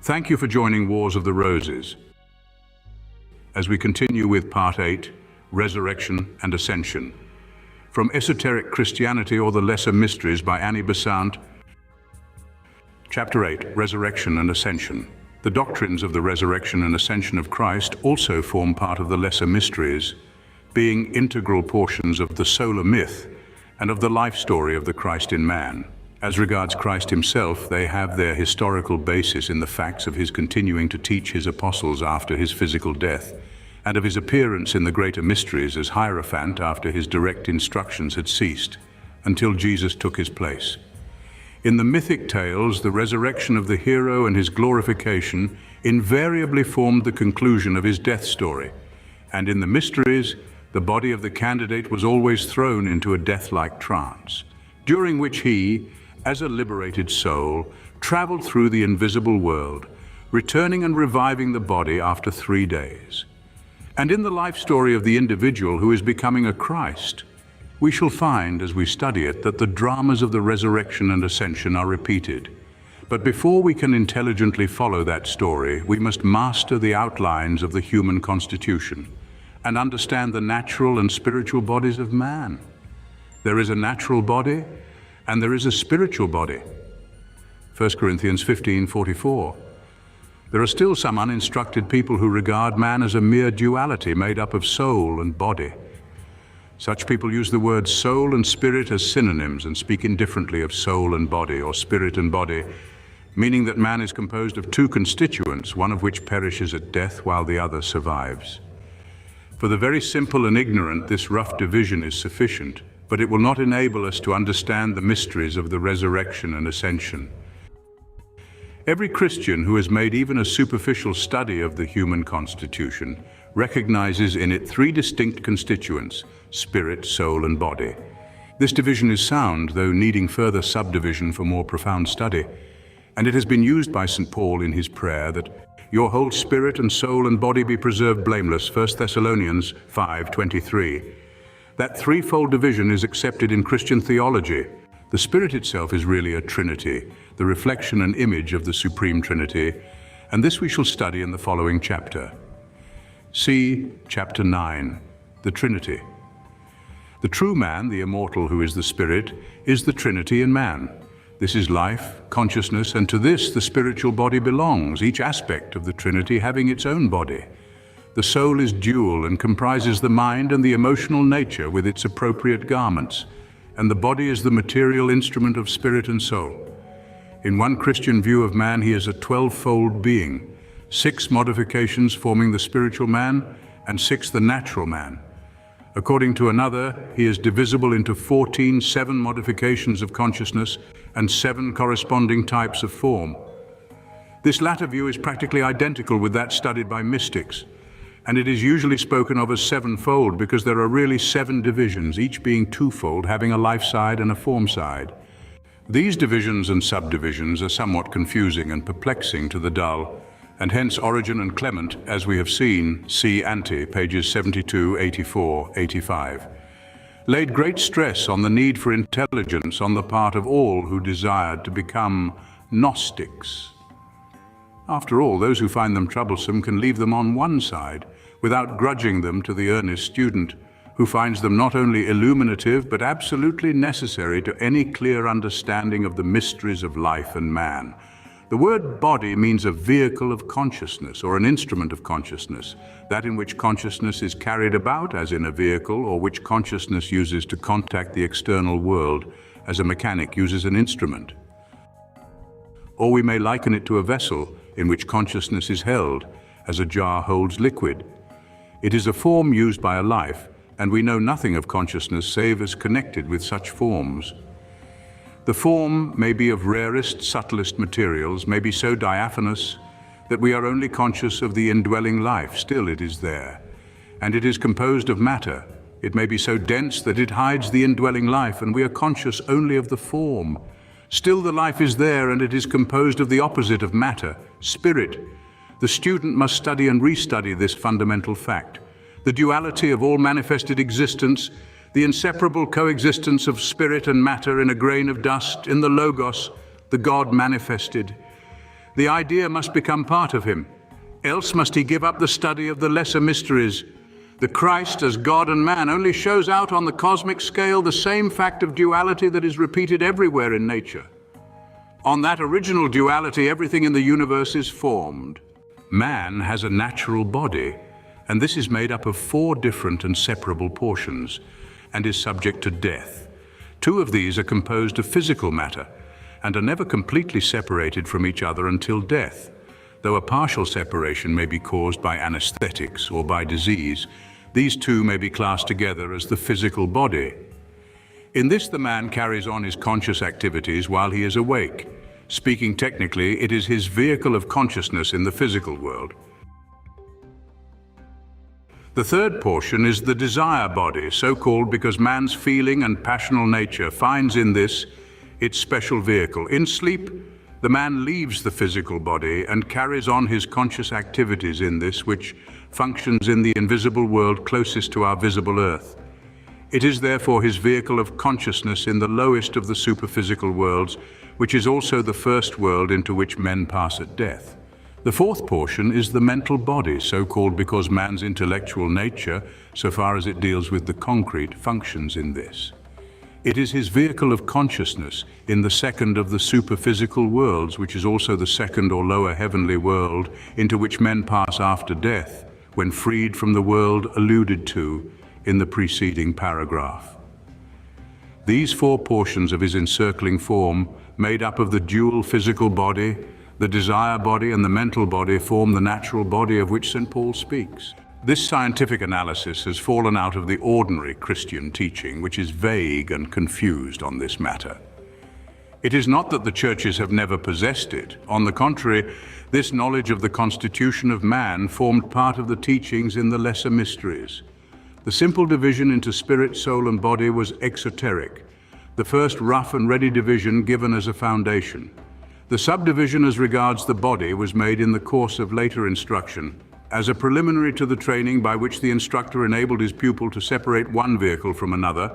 Thank you for joining Wars of the Roses. As we continue with Part 8, Resurrection and Ascension. From Esoteric Christianity or the Lesser Mysteries by Besant. Chapter 8, Resurrection and Ascension. The doctrines of the resurrection and ascension of Christ also form part of the Lesser Mysteries, being integral portions of the solar myth and of the life story of the Christ in man. As regards Christ himself, they have their historical basis in the facts of his continuing to teach his apostles after his physical death, and of his appearance in the greater mysteries as Hierophant after his direct instructions had ceased, until Jesus took his place. In the mythic tales, the resurrection of the hero and his glorification invariably formed the conclusion of his death story, and in the mysteries, the body of the candidate was always thrown into a death-like trance, during which he, as a liberated soul, traveled through the invisible world, returning and reviving the body after 3 days. And in the life story of the individual who is becoming a Christ, we shall find, as we study it, that the dramas of the resurrection and ascension are repeated. But before we can intelligently follow that story, we must master the outlines of the human constitution and understand the natural and spiritual bodies of man. There is a natural body, and there is a spiritual body. 1 Corinthians 15:44. There are still some uninstructed people who regard man as a mere duality made up of soul and body. Such people use the words soul and spirit as synonyms and speak indifferently of soul and body or spirit and body, meaning that man is composed of two constituents, one of which perishes at death while the other survives. For the very simple and ignorant, this rough division is sufficient, but it will not enable us to understand the mysteries of the resurrection and ascension. Every Christian who has made even a superficial study of the human constitution recognizes in it 3 distinct constituents: spirit, soul, and body. This division is sound, though needing further subdivision for more profound study, and it has been used by St. Paul in his prayer that your whole spirit and soul and body be preserved blameless, 1 Thessalonians 5:23. That threefold division is accepted in Christian theology. The Spirit itself is really a Trinity, the reflection and image of the Supreme Trinity, and this we shall study in the following chapter. See Chapter 9, the Trinity. The true man, the immortal who is the Spirit, is the Trinity in man. This is life, consciousness, and to this the spiritual body belongs, each aspect of the Trinity having its own body. The soul is dual and comprises the mind and the emotional nature with its appropriate garments, and the body is the material instrument of spirit and soul. In one Christian view of man, he is a 12-fold being, 6 modifications forming the spiritual man and 6 the natural man. According to another, he is divisible into 14 7 modifications of consciousness and 7 corresponding types of form. This latter view is practically identical with that studied by mystics, and it is usually spoken of as 7-fold because there are really 7 divisions, each being 2-fold, having a life side and a form side. These divisions and subdivisions are somewhat confusing and perplexing to the dull, and hence Origen and Clement, as we have seen, see ante, pages 72, 84, 85, laid great stress on the need for intelligence on the part of all who desired to become Gnostics. After all, those who find them troublesome can leave them on one side, without grudging them to the earnest student, who finds them not only illuminative, but absolutely necessary to any clear understanding of the mysteries of life and man. The word body means a vehicle of consciousness, or an instrument of consciousness, that in which consciousness is carried about as in a vehicle, or which consciousness uses to contact the external world, as a mechanic uses an instrument. Or we may liken it to a vessel in which consciousness is held, as a jar holds liquid. It is a form used by a life, and we know nothing of consciousness save as connected with such forms. The form may be of rarest, subtlest materials, may be so diaphanous that we are only conscious of the indwelling life. Still it is there, and it is composed of matter. It may be so dense that it hides the indwelling life, and we are conscious only of the form. Still the life is there, and it is composed of the opposite of matter, spirit. The student must study and restudy this fundamental fact. The duality of all manifested existence, the inseparable coexistence of spirit and matter in a grain of dust, in the Logos, the God manifested. The idea must become part of him. Else must he give up the study of the lesser mysteries. The Christ as God and man only shows out on the cosmic scale the same fact of duality that is repeated everywhere in nature. On that original duality, everything in the universe is formed. Man has a natural body, and this is made up of 4 different and separable portions, and is subject to death. 2 of these are composed of physical matter, and are never completely separated from each other until death. Though a partial separation may be caused by anesthetics or by disease, these 2 may be classed together as the physical body. In this, the man carries on his conscious activities while he is awake. Speaking technically, it is his vehicle of consciousness in the physical world. The 3rd portion is the desire body, so called because man's feeling and passional nature finds in this its special vehicle. In sleep, the man leaves the physical body and carries on his conscious activities in this, which functions in the invisible world closest to our visible earth. It is therefore his vehicle of consciousness in the lowest of the superphysical worlds, which is also the first world into which men pass at death. The 4th portion is the mental body, so called because man's intellectual nature, so far as it deals with the concrete, functions in this. It is his vehicle of consciousness in the second of the superphysical worlds, which is also the second or lower heavenly world into which men pass after death, when freed from the world alluded to in the preceding paragraph. These 4 portions of his encircling form, made up of the dual physical body, the desire body and the mental body, form the natural body of which St. Paul speaks. This scientific analysis has fallen out of the ordinary Christian teaching, which is vague and confused on this matter. It is not that the churches have never possessed it. On the contrary, this knowledge of the constitution of man formed part of the teachings in the lesser mysteries. The simple division into spirit, soul, and body was exoteric, the first rough and ready division given as a foundation. The subdivision as regards the body was made in the course of later instruction, as a preliminary to the training by which the instructor enabled his pupil to separate one vehicle from another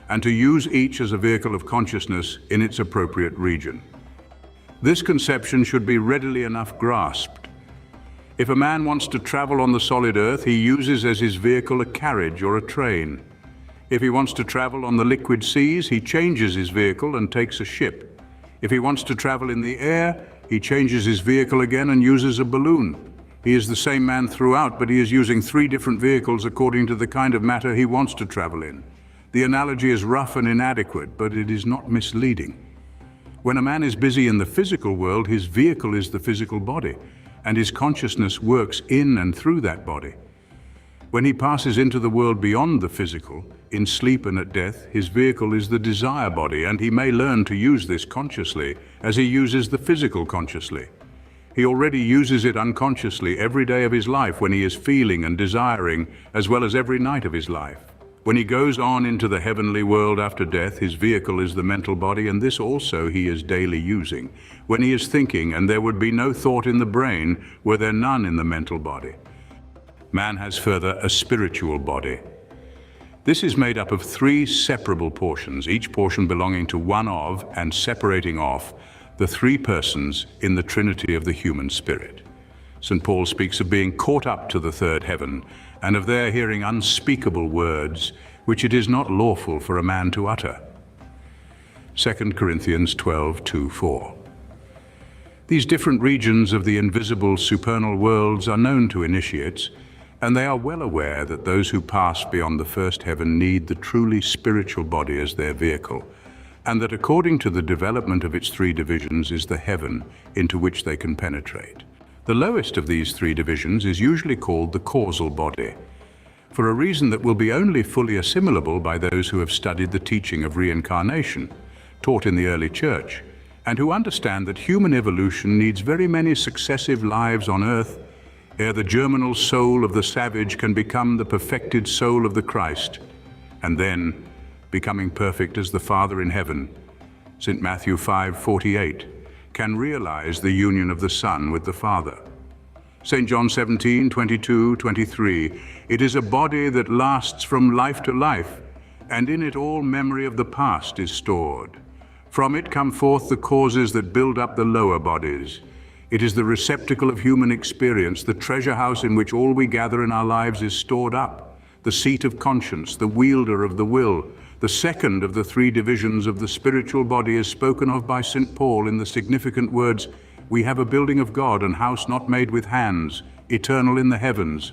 and to use each as a vehicle of consciousness in its appropriate region. This conception should be readily enough grasped. If a man wants to travel on the solid earth, he uses as his vehicle a carriage or a train. If he wants to travel on the liquid seas, he changes his vehicle and takes a ship. If he wants to travel in the air, he changes his vehicle again and uses a balloon. He is the same man throughout, but he is using 3 different vehicles according to the kind of matter he wants to travel in. The analogy is rough and inadequate, but it is not misleading. When a man is busy in the physical world, his vehicle is the physical body, and his consciousness works in and through that body. When he passes into the world beyond the physical, in sleep and at death, his vehicle is the desire body, and he may learn to use this consciously as he uses the physical consciously. He already uses it unconsciously every day of his life when he is feeling and desiring, as well as every night of his life. When he goes on into the heavenly world after death, his vehicle is the mental body, and this also he is daily using. When he is thinking, and there would be no thought in the brain, were there none in the mental body. Man has further a spiritual body. This is made up of 3 separable portions, each portion belonging to one of and separating off the 3 persons in the Trinity of the human spirit. St. Paul speaks of being caught up to the 3rd heaven, and of there hearing unspeakable words, which it is not lawful for a man to utter. 2 Corinthians 12:2-4. These different regions of the invisible supernal worlds are known to initiates, and they are well aware that those who pass beyond the 1st heaven need the truly spiritual body as their vehicle, and that according to the development of its 3 divisions is the heaven into which they can penetrate. The lowest of these 3 divisions is usually called the causal body, for a reason that will be only fully assimilable by those who have studied the teaching of reincarnation, taught in the early church, and who understand that human evolution needs very many successive lives on earth ere the germinal soul of the savage can become the perfected soul of the Christ, and then, becoming perfect as the Father in heaven, St. Matthew 5:48, can realize the union of the Son with the Father. St. John 17:22-23, it is a body that lasts from life to life, and in it all memory of the past is stored. From it come forth the causes that build up the lower bodies. It is the receptacle of human experience, the treasure house in which all we gather in our lives is stored up, the seat of conscience, the wielder of the will. The second of the three divisions of the spiritual body is spoken of by St. Paul in the significant words, "We have a building of God, an house not made with hands, eternal in the heavens."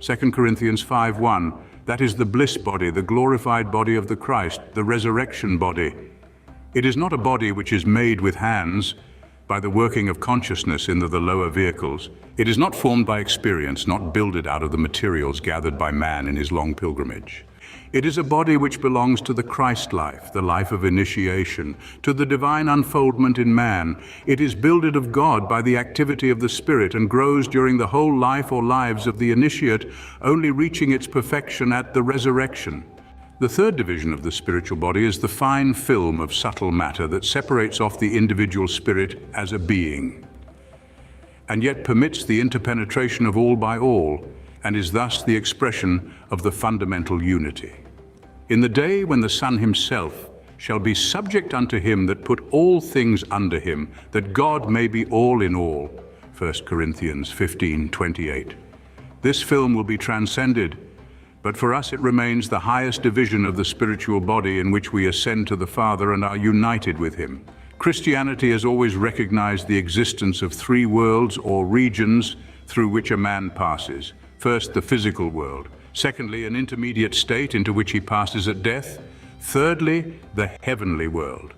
2 Corinthians 5:1, that is the bliss body, the glorified body of the Christ, the resurrection body. It is not a body which is made with hands, by the working of consciousness in the lower vehicles. It is not formed by experience, not builded out of the materials gathered by man in his long pilgrimage. It is a body which belongs to the Christ life, the life of initiation, to the divine unfoldment in man. It is builded of God by the activity of the Spirit and grows during the whole life or lives of the initiate, only reaching its perfection at the resurrection. The third division of the spiritual body is the fine film of subtle matter that separates off the individual spirit as a being, and yet permits the interpenetration of all by all, and is thus the expression of the fundamental unity. In the day when the Son himself shall be subject unto him that put all things under him, that God may be all in all. 1 Corinthians 15:28. This film will be transcended, but for us it remains the highest division of the spiritual body in which we ascend to the Father and are united with him. Christianity has always recognized the existence of three worlds or regions through which a man passes. First, the physical world. Secondly, an intermediate state into which he passes at death. Thirdly, the heavenly world.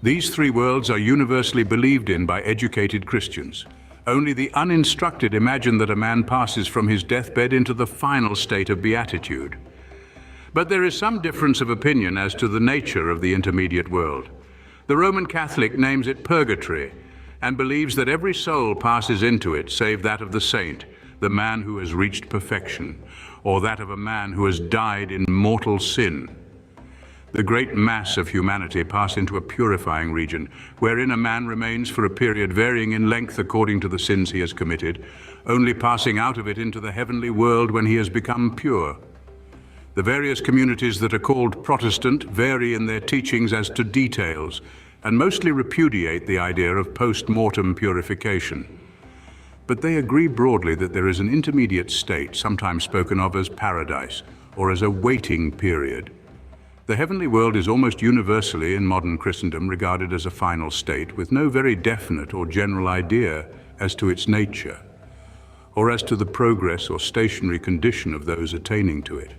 These three worlds are universally believed in by educated Christians. Only the uninstructed imagine that a man passes from his deathbed into the final state of beatitude. But there is some difference of opinion as to the nature of the intermediate world. The Roman Catholic names it purgatory and believes that every soul passes into it, save that of the saint, the man who has reached perfection, or that of a man who has died in mortal sin. The great mass of humanity pass into a purifying region, wherein a man remains for a period varying in length according to the sins he has committed, only passing out of it into the heavenly world when he has become pure. The various communities that are called Protestant vary in their teachings as to details, and mostly repudiate the idea of post-mortem purification. But they agree broadly that there is an intermediate state, sometimes spoken of as paradise, or as a waiting period. The heavenly world is almost universally in modern Christendom regarded as a final state, with no very definite or general idea as to its nature, or as to the progress or stationary condition of those attaining to it.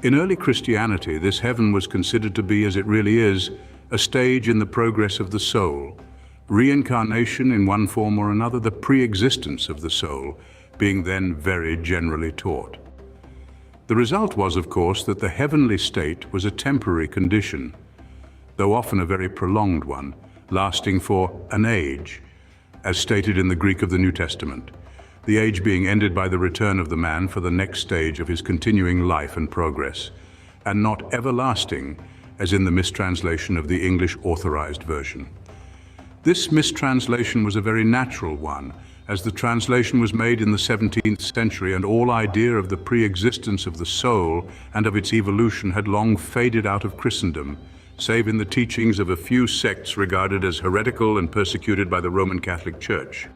In early Christianity, this heaven was considered to be, as it really is, a stage in the progress of the soul, reincarnation in one form or another, the pre-existence of the soul, being then very generally taught. The result was, of course, that the heavenly state was a temporary condition, though often a very prolonged one, lasting for an age, as stated in the Greek of the New Testament, the age being ended by the return of the man for the next stage of his continuing life and progress, and not everlasting, as in the mistranslation of the English Authorized Version. This mistranslation was a very natural one, as the translation was made in the 17th century and all idea of the pre-existence of the soul and of its evolution had long faded out of Christendom, save in the teachings of a few sects regarded as heretical and persecuted by the Roman Catholic Church.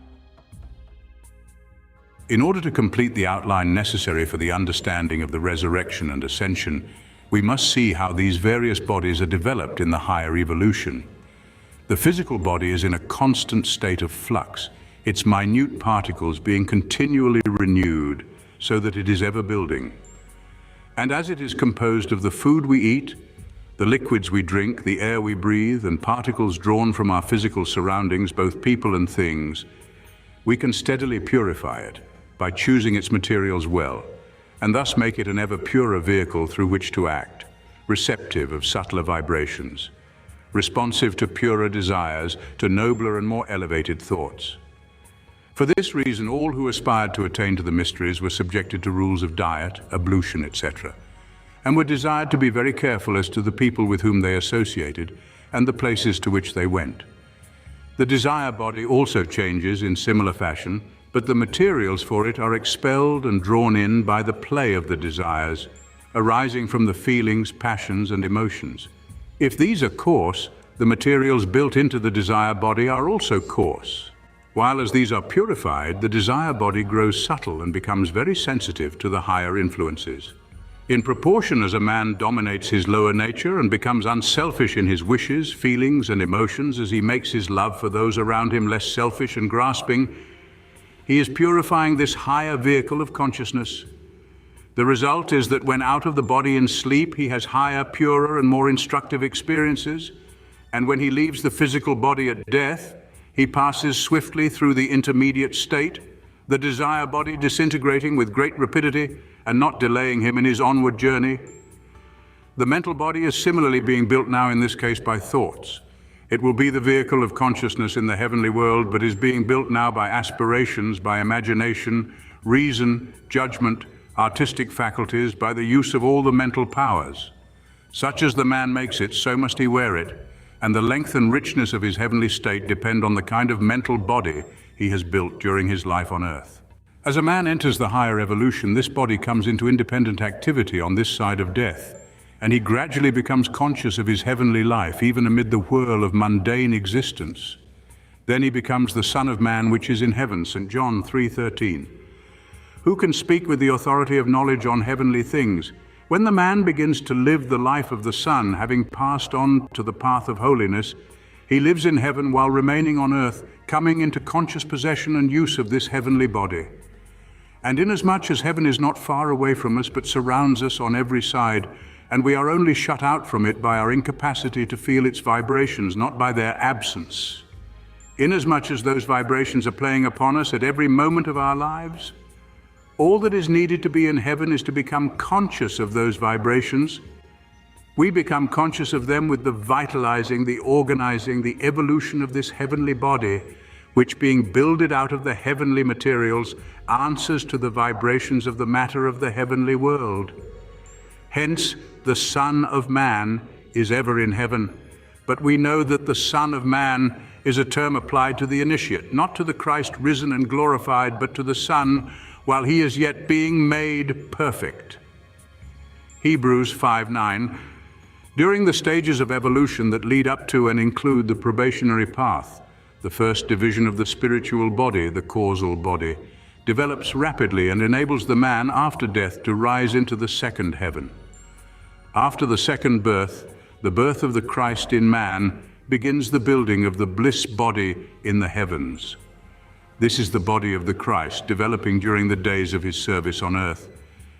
In order to complete the outline necessary for the understanding of the resurrection and ascension, we must see how these various bodies are developed in the higher evolution. The physical body is in a constant state of flux, its minute particles being continually renewed so that it is ever building. And as it is composed of the food we eat, the liquids we drink, the air we breathe, and particles drawn from our physical surroundings, both people and things, we can steadily purify it by choosing its materials well, and thus make it an ever purer vehicle through which to act, receptive of subtler vibrations, responsive to purer desires, to nobler and more elevated thoughts. For this reason, all who aspired to attain to the mysteries were subjected to rules of diet, ablution, etc., and were desired to be very careful as to the people with whom they associated and the places to which they went. The desire body also changes in similar fashion, but the materials for it are expelled and drawn in by the play of the desires, arising from the feelings, passions, and emotions. If these are coarse, the materials built into the desire body are also coarse. while as these are purified, the desire body grows subtle and becomes very sensitive to the higher influences. In proportion as a man dominates his lower nature and becomes unselfish in his wishes, feelings, and emotions, as he makes his love for those around him less selfish and grasping, he is purifying this higher vehicle of consciousness. The result is that when out of the body in sleep, he has higher, purer, and more instructive experiences, and when he leaves the physical body at death, he passes swiftly through the intermediate state, the desire body disintegrating with great rapidity and not delaying him in his onward journey. The mental body is similarly being built now in this case by thoughts. It will be the vehicle of consciousness in the heavenly world, but is being built now by aspirations, by imagination, reason, judgment, artistic faculties, by the use of all the mental powers. Such as the man makes it, so must he wear it, and the length and richness of his heavenly state depend on the kind of mental body he has built during his life on earth. As a man enters the higher evolution, this body comes into independent activity on this side of death, and he gradually becomes conscious of his heavenly life, even amid the whirl of mundane existence. Then he becomes the Son of Man which is in heaven, St. John 3:13. Who can speak with the authority of knowledge on heavenly things? When the man begins to live the life of the Son, having passed on to the path of holiness, he lives in heaven while remaining on earth, coming into conscious possession and use of this heavenly body. And inasmuch as heaven is not far away from us, but surrounds us on every side, and we are only shut out from it by our incapacity to feel its vibrations, not by their absence, inasmuch as those vibrations are playing upon us at every moment of our lives, all that is needed to be in heaven is to become conscious of those vibrations. We become conscious of them with the vitalizing, the organizing, the evolution of this heavenly body, which being builded out of the heavenly materials, answers to the vibrations of the matter of the heavenly world. Hence, the Son of Man is ever in heaven. But we know that the Son of Man is a term applied to the initiate, not to the Christ risen and glorified, but to the Son while he is yet being made perfect. Hebrews 5:9. During the stages of evolution that lead up to and include the probationary path, the first division of the spiritual body, the causal body, develops rapidly and enables the man after death to rise into the second heaven. After the second birth, the birth of the Christ in man, begins the building of the bliss body in the heavens. This is the body of the Christ, developing during the days of his service on earth.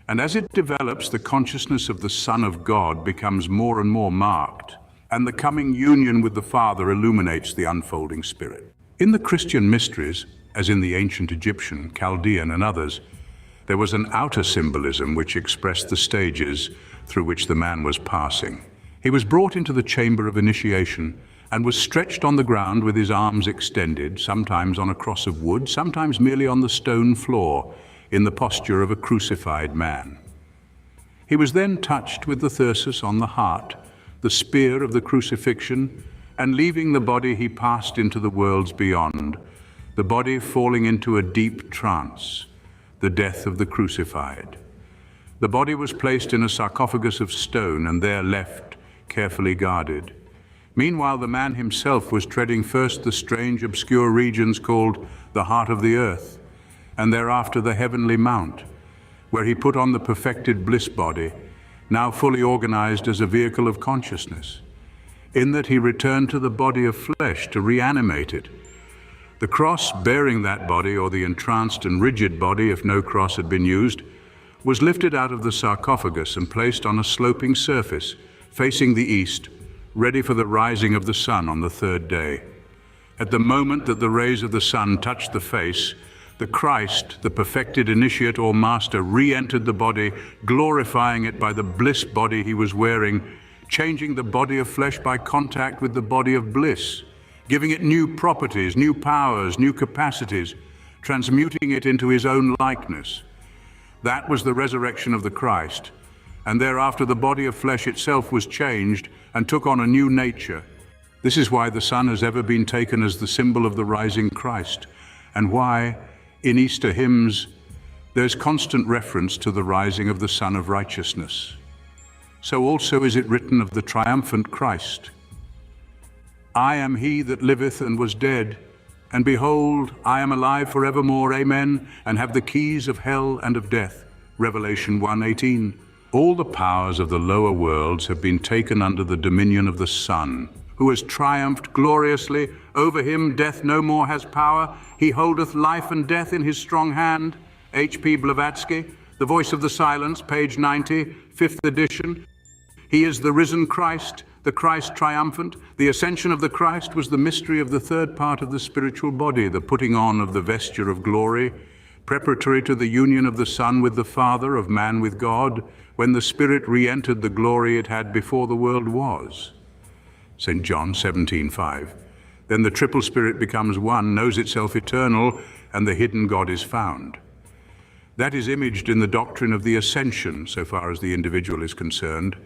And as it develops, the consciousness of the Son of God becomes more and more marked, and the coming union with the Father illuminates the unfolding Spirit. In the Christian mysteries, as in the ancient Egyptian, Chaldean, and others, there was an outer symbolism which expressed the stages through which the man was passing. He was brought into the chamber of initiation and was stretched on the ground with his arms extended, sometimes on a cross of wood, sometimes merely on the stone floor, in the posture of a crucified man. He was then touched with the thyrsus on the heart, the spear of the crucifixion, and leaving the body he passed into the worlds beyond, the body falling into a deep trance, the death of the crucified. The body was placed in a sarcophagus of stone and there left, carefully guarded. Meanwhile, the man himself was treading first the strange, obscure regions called the heart of the earth, and thereafter the heavenly mount, where he put on the perfected bliss body, now fully organized as a vehicle of consciousness, in that he returned to the body of flesh to reanimate it. The cross bearing that body, or the entranced and rigid body if no cross had been used, was lifted out of the sarcophagus and placed on a sloping surface facing the east, ready for the rising of the sun on the third day. At the moment that the rays of the sun touched the face, the Christ, the perfected initiate or master, re-entered the body, glorifying it by the bliss body he was wearing, changing the body of flesh by contact with the body of bliss, giving it new properties, new powers, new capacities, transmuting it into his own likeness. That was the resurrection of the Christ, and thereafter the body of flesh itself was changed and took on a new nature. This is why the sun has ever been taken as the symbol of the rising Christ, and why, in Easter hymns, there's constant reference to the rising of the Son of Righteousness. So also is it written of the triumphant Christ, I am he that liveth and was dead, And behold, I am alive forevermore, amen, and have the keys of hell and of death. Revelation 1:18. All the powers of the lower worlds have been taken under the dominion of the Son, who has triumphed gloriously. Over him death no more has power. He holdeth life and death in his strong hand. H.P. Blavatsky, The Voice of the Silence, page 90, 5th edition. He is the risen Christ, the Christ triumphant. The ascension of the Christ was the mystery of the third part of the spiritual body, the putting on of the vesture of glory, preparatory to the union of the Son with the Father, of man with God, when the Spirit re-entered the glory it had before the world was. St. John 17:5. Then the triple Spirit becomes one, knows itself eternal, and the hidden God is found. That is imaged in the doctrine of the Ascension, so far as the individual is concerned.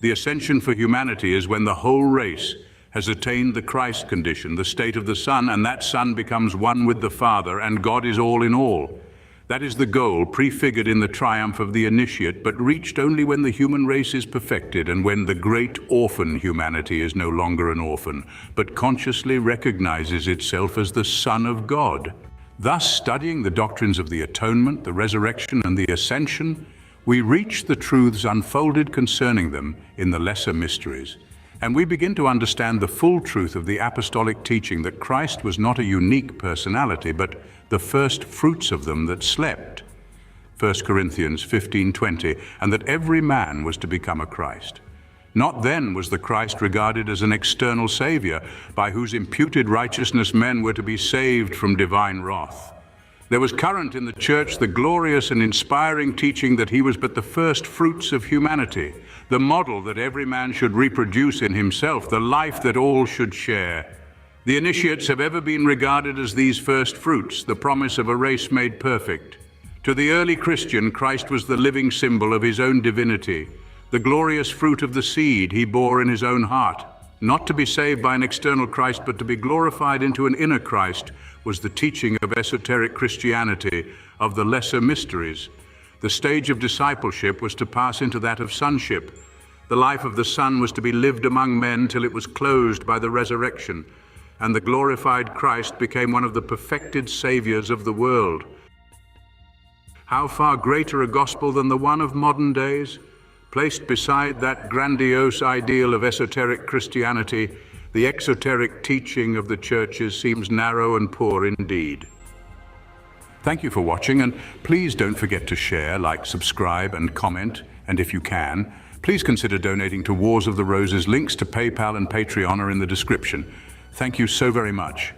The Ascension for humanity is when the whole race has attained the Christ condition, the state of the Son, and that Son becomes one with the Father, and God is all in all. That is the goal, prefigured in the triumph of the initiate, but reached only when the human race is perfected and when the great orphan humanity is no longer an orphan, but consciously recognizes itself as the Son of God. Thus, studying the doctrines of the atonement, the resurrection, and the ascension, we reach the truths unfolded concerning them in the lesser mysteries, and we begin to understand the full truth of the apostolic teaching that Christ was not a unique personality, but the first fruits of them that slept, 1 Corinthians 15:20, and that every man was to become a Christ. Not then was the Christ regarded as an external Savior, by whose imputed righteousness men were to be saved from divine wrath. There was current in the church the glorious and inspiring teaching that he was but the first fruits of humanity, the model that every man should reproduce in himself, the life that all should share. The initiates have ever been regarded as these first fruits, the promise of a race made perfect. To the early Christian, Christ was the living symbol of his own divinity, the glorious fruit of the seed he bore in his own heart. Not to be saved by an external Christ, but to be glorified into an inner Christ, was the teaching of esoteric Christianity, of the lesser mysteries. The stage of discipleship was to pass into that of sonship. The life of the Son was to be lived among men till it was closed by the resurrection, and the glorified Christ became one of the perfected Saviors of the world. How far greater a gospel than the one of modern days? Placed beside that grandiose ideal of esoteric Christianity, the exoteric teaching of the churches seems narrow and poor indeed. Thank you for watching, and please don't forget to share, like, subscribe, and comment. And if you can, please consider donating to Wars of the Roses. Links to PayPal and Patreon are in the description. Thank you so very much.